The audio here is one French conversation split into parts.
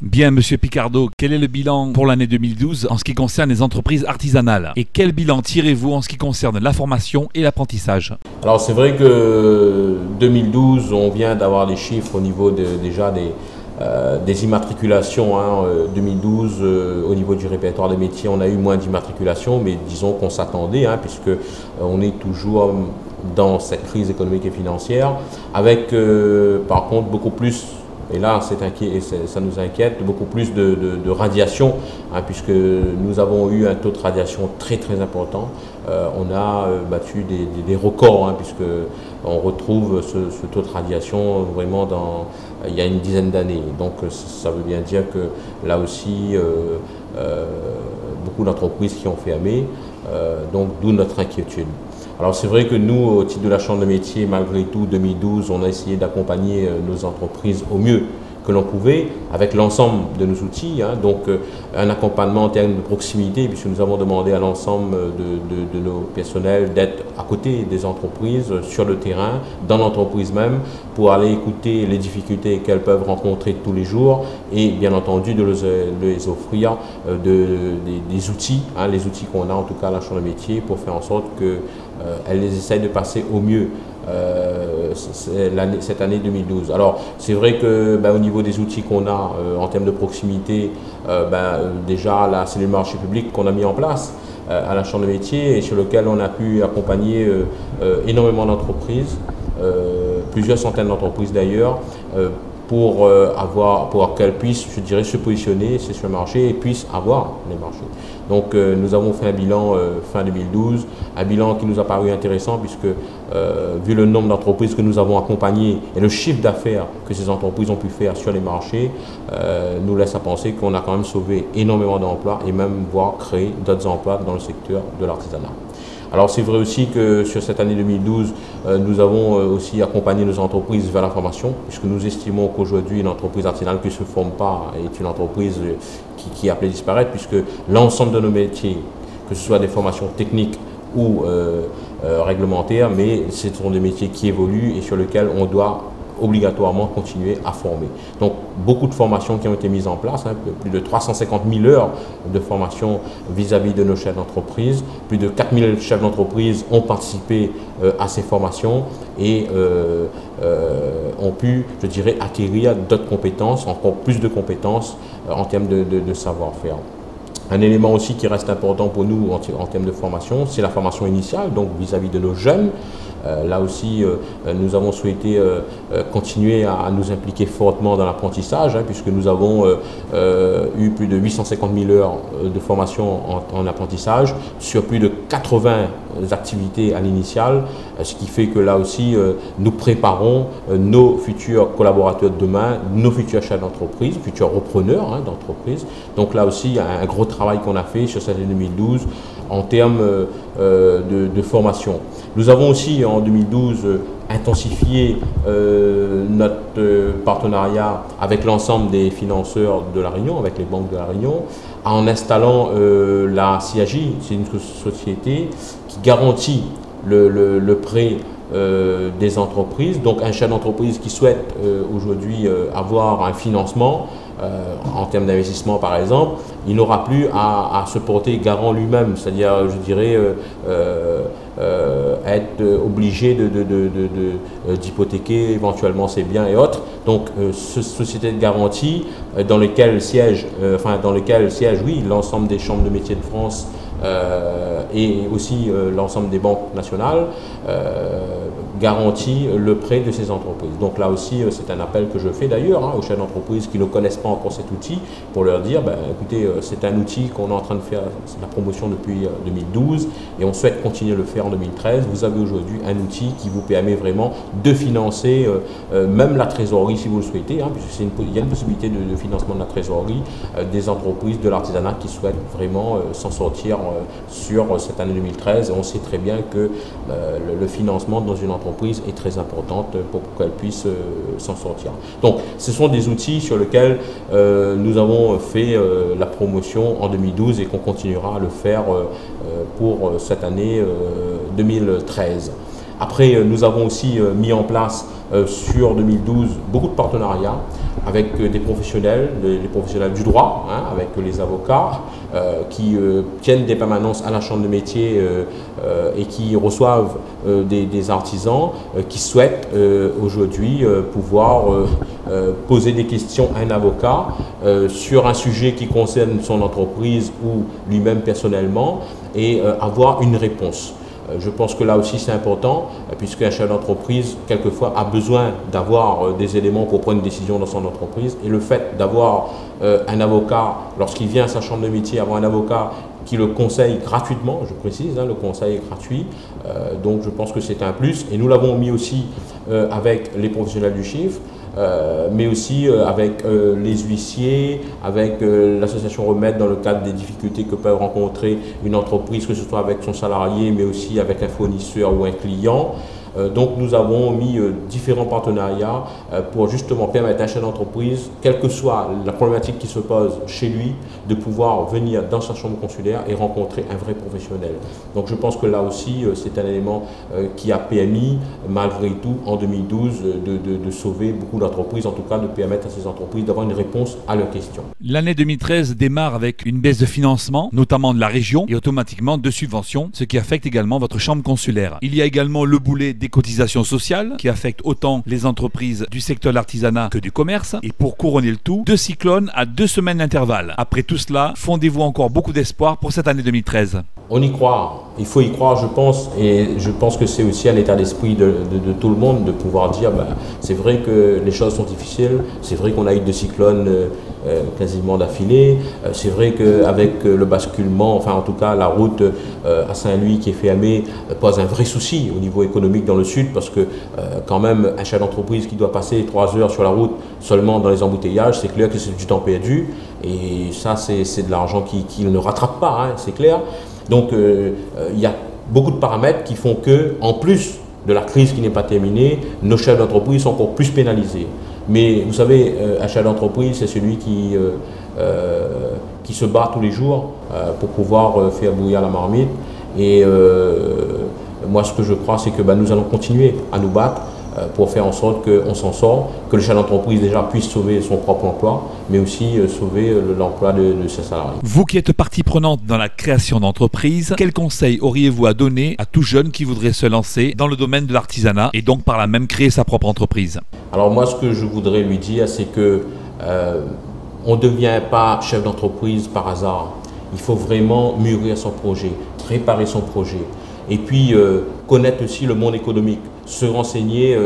Bien, Monsieur Picardo, quel est le bilan pour l'année 2012 en ce qui concerne les entreprises artisanales? Et quel bilan tirez-vous en ce qui concerne la formation et l'apprentissage? Alors c'est vrai que 2012, on vient d'avoir des chiffres au niveau déjà des immatriculations. 2012, au niveau du répertoire des métiers, on a eu moins d'immatriculations, mais disons qu'on s'attendait, puisque on est toujours dans cette crise économique et financière, avec par contre beaucoup plus. Et là, ça nous inquiète, beaucoup plus de radiation, puisque nous avons eu un taux de radiation très très important. On a battu des records, puisque on retrouve ce taux de radiation vraiment il y a une dizaine d'années. Donc ça veut bien dire que là aussi, beaucoup d'entreprises qui ont fermé, donc d'où notre inquiétude. Alors c'est vrai que nous, au titre de la Chambre de métiers, malgré tout, 2012, on a essayé d'accompagner nos entreprises au mieux que l'on pouvait, avec l'ensemble de nos outils, donc un accompagnement en termes de proximité, puisque nous avons demandé à l'ensemble de nos personnels d'être à côté des entreprises, sur le terrain, dans l'entreprise même, pour aller écouter les difficultés qu'elles peuvent rencontrer tous les jours et bien entendu de les offrir des outils, les outils qu'on a en tout cas à la Chambre de métiers, pour faire en sorte qu'elles les essayent de passer au mieux cette année 2012. Alors c'est vrai que au niveau des outils qu'on a en termes de proximité, déjà la cellule marché public qu'on a mis en place à la Chambre de métiers et sur lequel on a pu accompagner énormément d'entreprises, plusieurs centaines d'entreprises d'ailleurs, pour qu'elles puissent, je dirais, se positionner sur le marché et puissent avoir les marchés. Donc nous avons fait un bilan fin 2012, un bilan qui nous a paru intéressant puisque vu le nombre d'entreprises que nous avons accompagnées et le chiffre d'affaires que ces entreprises ont pu faire sur les marchés, nous laisse à penser qu'on a quand même sauvé énormément d'emplois et même voire créé d'autres emplois dans le secteur de l'artisanat. Alors c'est vrai aussi que sur cette année 2012, nous avons aussi accompagné nos entreprises vers la formation, puisque nous estimons qu'aujourd'hui une entreprise artisanale qui ne se forme pas est une entreprise qui est appelée à disparaître, puisque l'ensemble de nos métiers, que ce soit des formations techniques ou réglementaires, mais ce sont des métiers qui évoluent et sur lesquels on doit obligatoirement continuer à former. Donc beaucoup de formations qui ont été mises en place, plus de 350 000 heures de formation vis-à-vis de nos chefs d'entreprise, plus de 4 000 chefs d'entreprise ont participé à ces formations et ont pu, je dirais, acquérir d'autres compétences, encore plus de compétences en termes de savoir-faire. Un élément aussi qui reste important pour nous en termes de formation, c'est la formation initiale, donc vis-à-vis de nos jeunes. Là aussi, nous avons souhaité continuer à nous impliquer fortement dans l'apprentissage, puisque nous avons eu plus de 850 000 heures de formation en apprentissage sur plus de 80 activités à l'initiale, ce qui fait que là aussi, nous préparons nos futurs collaborateurs de demain, nos futurs chefs d'entreprise, futurs repreneurs d'entreprise. Donc là aussi, il y a un gros travail qu'on a fait sur cette année 2012 en termes de formation. Nous avons aussi en 2012 intensifié notre partenariat avec l'ensemble des financeurs de La Réunion, avec les banques de La Réunion, en installant la CIAJ, c'est une société qui garantit le prêt des entreprises. Donc un chef d'entreprise qui souhaite aujourd'hui avoir un financement en termes d'investissement par exemple, il n'aura plus à se porter garant lui-même, c'est-à-dire je dirais être obligé d'hypothéquer éventuellement ses biens et autres. Donc société de garantie dans lesquelles siègent oui, l'ensemble des chambres de métiers de France et aussi l'ensemble des banques nationales garantit le prêt de ces entreprises. Donc là aussi, c'est un appel que je fais d'ailleurs aux chefs d'entreprise qui ne connaissent pas encore cet outil pour leur dire, écoutez, c'est un outil qu'on est en train de faire la promotion depuis 2012 et on souhaite continuer à le faire en 2013. Vous avez aujourd'hui un outil qui vous permet vraiment de financer même la trésorerie si vous le souhaitez, puisqu'il y a une possibilité de financement de la trésorerie des entreprises de l'artisanat qui souhaitent vraiment s'en sortir sur cette année 2013. Et on sait très bien que le financement dans une entreprise est très importante pour qu'elle puisse s'en sortir. Donc ce sont des outils sur lesquels nous avons fait la promotion en 2012 et qu'on continuera à le faire pour cette année 2013. Après, nous avons aussi mis en place sur 2012 beaucoup de partenariats avec des professionnels, les professionnels du droit, hein, avec les avocats qui tiennent des permanences à la Chambre de métier et qui reçoivent des artisans qui souhaitent aujourd'hui pouvoir poser des questions à un avocat sur un sujet qui concerne son entreprise ou lui-même personnellement et avoir une réponse. Je pense que là aussi c'est important, puisqu'un chef d'entreprise, quelquefois, a besoin d'avoir des éléments pour prendre une décision dans son entreprise. Et le fait d'avoir un avocat, lorsqu'il vient à sa chambre de métier, avoir un avocat qui le conseille gratuitement, je précise, hein, le conseil est gratuit, donc je pense que c'est un plus. Et nous l'avons mis aussi avec les professionnels du chiffre, mais aussi avec les huissiers, avec l'association Remède dans le cadre des difficultés que peut rencontrer une entreprise, que ce soit avec son salarié, mais aussi avec un fournisseur ou un client. Donc nous avons mis différents partenariats pour justement permettre à un chef d'entreprise, quelle que soit la problématique qui se pose chez lui, de pouvoir venir dans sa chambre consulaire et rencontrer un vrai professionnel. Donc je pense que là aussi c'est un élément qui a permis malgré tout en 2012 de sauver beaucoup d'entreprises, en tout cas de permettre à ces entreprises d'avoir une réponse à leurs questions. L'année 2013 démarre avec une baisse de financement, notamment de la région et automatiquement de subventions, ce qui affecte également votre chambre consulaire. Il y a également le boulet des cotisations sociales qui affectent autant les entreprises du secteur de l'artisanat que du commerce. Et pour couronner le tout, 2 cyclones à 2 semaines d'intervalle. Après tout cela, fondez-vous encore beaucoup d'espoir pour cette année 2013? On y croit, il faut y croire je pense, et je pense que c'est aussi un état d'esprit de tout le monde de pouvoir dire c'est vrai que les choses sont difficiles, c'est vrai qu'on a eu 2 cyclones quasiment d'affilée, c'est vrai qu'avec le basculement, enfin en tout cas la route à Saint-Louis qui est fermée pose un vrai souci au niveau économique dans le sud, parce que quand même un chef d'entreprise qui doit passer 3 heures sur la route seulement dans les embouteillages, c'est clair que c'est du temps perdu, et ça c'est de l'argent qu'il ne rattrape pas, hein, c'est clair. Donc il y a beaucoup de paramètres qui font que, en plus de la crise qui n'est pas terminée, nos chefs d'entreprise sont encore plus pénalisés. Mais vous savez, un chef d'entreprise, c'est celui qui se bat tous les jours pour pouvoir faire bouillir la marmite. Et moi, ce que je crois, c'est que nous allons continuer à nous battre pour faire en sorte qu'on s'en sort, que le chef d'entreprise déjà puisse sauver son propre emploi, mais aussi sauver l'emploi de ses salariés. Vous qui êtes partie prenante dans la création d'entreprise, quels conseils auriez-vous à donner à tout jeune qui voudrait se lancer dans le domaine de l'artisanat et donc par là même créer sa propre entreprise? Alors moi, ce que je voudrais lui dire, c'est que on ne devient pas chef d'entreprise par hasard. Il faut vraiment mûrir son projet, préparer son projet. Et puis connaître aussi le monde économique, se renseigner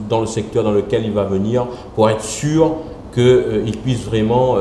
dans le secteur dans lequel il va venir pour être sûr qu'il puisse vraiment,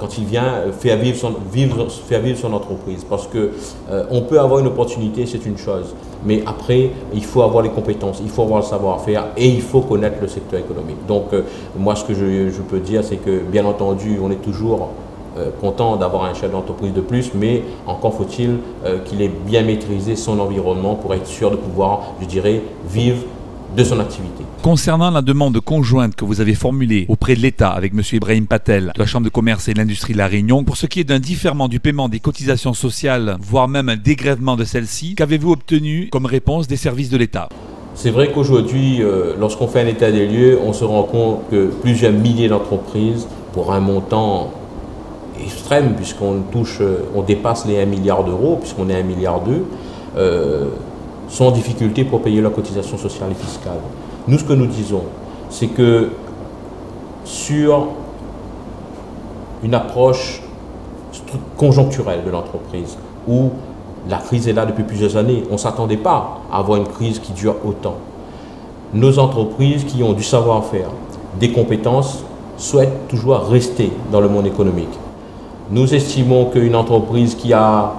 quand il vient, faire vivre son entreprise. Parce qu'on peut avoir une opportunité, c'est une chose, mais après, il faut avoir les compétences, il faut avoir le savoir-faire et il faut connaître le secteur économique. Donc moi, ce que je peux dire, c'est que bien entendu, on est toujours content d'avoir un chef d'entreprise de plus, mais encore faut-il qu'il ait bien maîtrisé son environnement pour être sûr de pouvoir, je dirais, vivre de son activité. Concernant la demande conjointe que vous avez formulée auprès de l'État avec M. Ibrahim Patel de la Chambre de commerce et de l'industrie de La Réunion, pour ce qui est d'un différement du paiement des cotisations sociales, voire même un dégrèvement de celles-ci, qu'avez-vous obtenu comme réponse des services de l'État? C'est vrai qu'aujourd'hui, lorsqu'on fait un état des lieux, on se rend compte que plusieurs milliers d'entreprises, pour un montant extrême, puisqu'on dépasse les 1 milliard d'euros, puisqu'on est 1,2 milliard, sont en difficulté pour payer leurs cotisations sociales et fiscales. Nous, ce que nous disons, c'est que sur une approche conjoncturelle de l'entreprise, où la crise est là depuis plusieurs années, on ne s'attendait pas à avoir une crise qui dure autant. Nos entreprises qui ont du savoir-faire, des compétences, souhaitent toujours rester dans le monde économique. Nous estimons qu'une entreprise qui a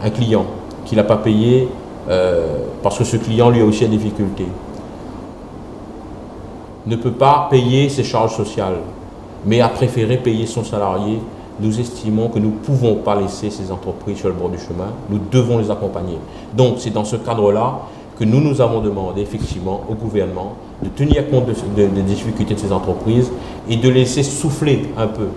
un client qui ne l'a pas payé parce que ce client lui a aussi des difficultés, ne peut pas payer ses charges sociales, mais a préféré payer son salarié. Nous estimons que nous ne pouvons pas laisser ces entreprises sur le bord du chemin, nous devons les accompagner. Donc c'est dans ce cadre-là que nous avons demandé effectivement au gouvernement de tenir compte des difficultés de ces entreprises et de laisser souffler un peu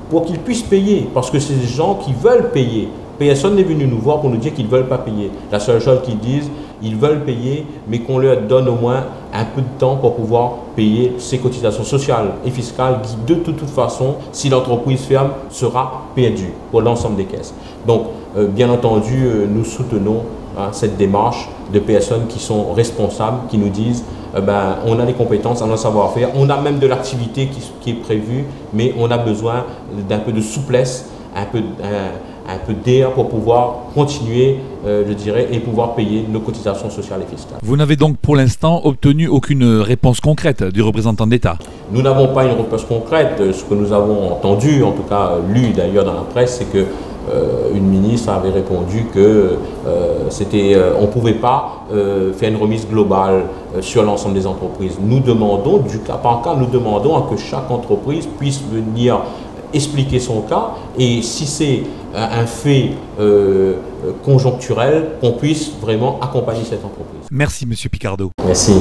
pour qu'ils puissent payer, parce que c'est des gens qui veulent payer. Personne n'est venu nous voir pour nous dire qu'ils ne veulent pas payer. La seule chose qu'ils disent, ils veulent payer, mais qu'on leur donne au moins un peu de temps pour pouvoir payer ces cotisations sociales et fiscales qui, de toute façon, si l'entreprise ferme, sera perdue pour l'ensemble des caisses. Donc, bien entendu, nous soutenons cette démarche de personnes qui sont responsables, qui nous disent on a les compétences, on a le savoir-faire, on a même de l'activité qui est prévue, mais on a besoin d'un peu de souplesse, un peu d'air pour pouvoir continuer, je dirais, et pouvoir payer nos cotisations sociales et fiscales. Vous n'avez donc pour l'instant obtenu aucune réponse concrète du représentant d'État? Nous n'avons pas une réponse concrète. Ce que nous avons entendu, en tout cas lu d'ailleurs dans la presse, c'est que une ministre avait répondu que on ne pouvait pas faire une remise globale sur l'ensemble des entreprises. Nous demandons, du cas par cas, nous demandons à que chaque entreprise puisse venir expliquer son cas, et si c'est un fait conjoncturel, qu'on puisse vraiment accompagner cette entreprise. Merci Monsieur Picardo. Merci.